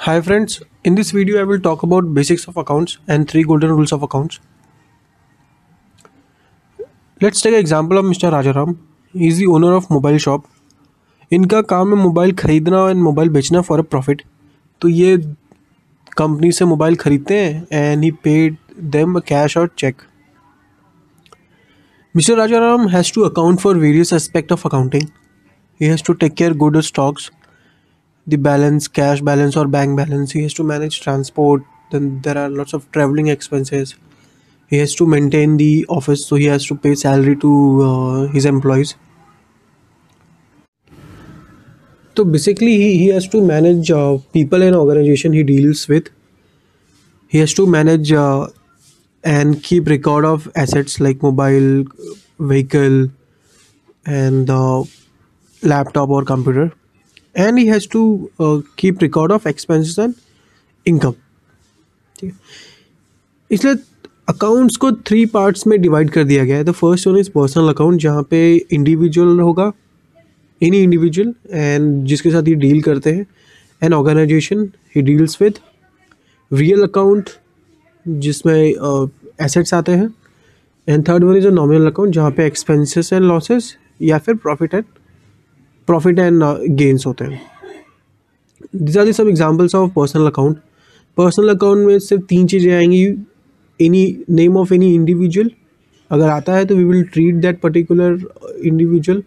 Hi friends, in this video I will talk about basics of accounts and 3 golden rules of accounts. Let's take an example of Mr. Rajaram. He is the owner of mobile shop. इनका काम है mobile खरीदना और mobile बेचना for a profit. तो ये company से mobile खरीदते हैं and he paid them cash और check. Mr. Rajaram has to account for various aspects of accounting. He has to take care good stocks, the balance, cash balance or bank balance. He has to manage transport. Then there are lots of traveling expenses. He has to maintain the office, so he has to pay salary to his employees. So basically he has to manage people and organization he deals with. He has to manage and keep record of assets like mobile, vehicle and laptop or computer, and he has to keep record of expenses and income. ठीक है. इसलिए accounts को 3 parts में divide कर दिया गया है. The first one is personal account, जहाँ पे इंडिविजुअल होगा, एनी इंडिविजुअल एंड जिसके साथ ये डील करते हैं. An organisation he deals with. Real account जिसमें एसेट्स आते हैं. And third one is a nominal account, जहाँ पे एक्सपेंसेस एंड लॉसेस या फिर प्रॉफिट एंड गेन्स होते हैं. दिस आर दी सब examples of personal account. Personal account में सिर्फ 3 चीज़ें आएंगी. Any name of any individual अगर आता है तो we will treat that particular individual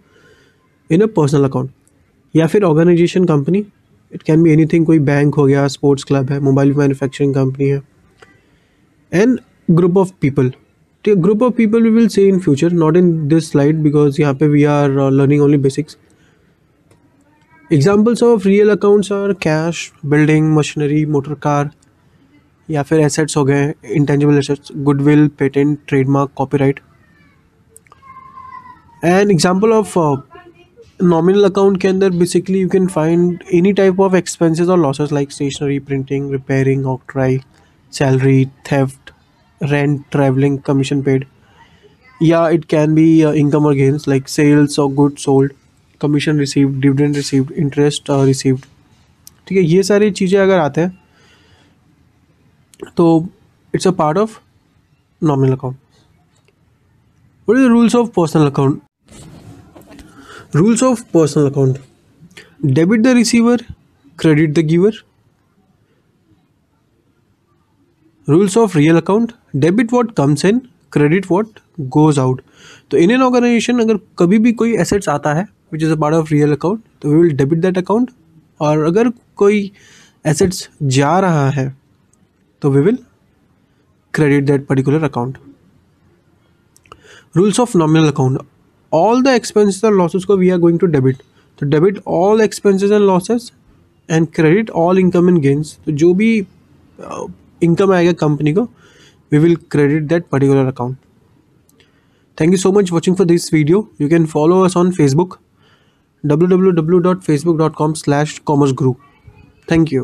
in a personal account. या फिर organisation company, it can be anything, कोई बैंक हो गया, स्पोर्ट्स क्लब है, मोबाइल मैन्युफैक्चरिंग कंपनी है. And group of people. Group of people we will see in future, not in this slide because यहाँ पे we are learning only basics. Examples of real accounts are cash, building, machinery, motor car. या फिर assets हो गए, intangible assets, goodwill, patent, trademark, copyright. And example of nominal account के अंदर basically you can find any type of expenses और losses like stationery, printing, repairing, octroi, salary, theft, rent, travelling, commission paid. या it can be income और gains like sales और good sold, commission received, dividend received, interest received. ठीक है, ये सारी चीज़ें अगर आते हैं तो it's a part of nominal account. What are the rules of personal account? Rules of personal account: debit the receiver, credit the giver. Rules of real account: debit what comes in, credit what goes out. तो in an organization अगर कभी भी कोई assets आता है which is a part of real account, तो we will debit that account. और अगर कोई assets जा रहा है तो we will credit that particular account. Rules of nominal account: all the expenses और losses को we are going to debit. तो debit all expenses and losses and credit all income and gains. तो जो भी income आएगा company को, we will credit that particular account. Thank you so much watching for this video. You can follow us on Facebook, www.facebook.com/commerce group. Thank you.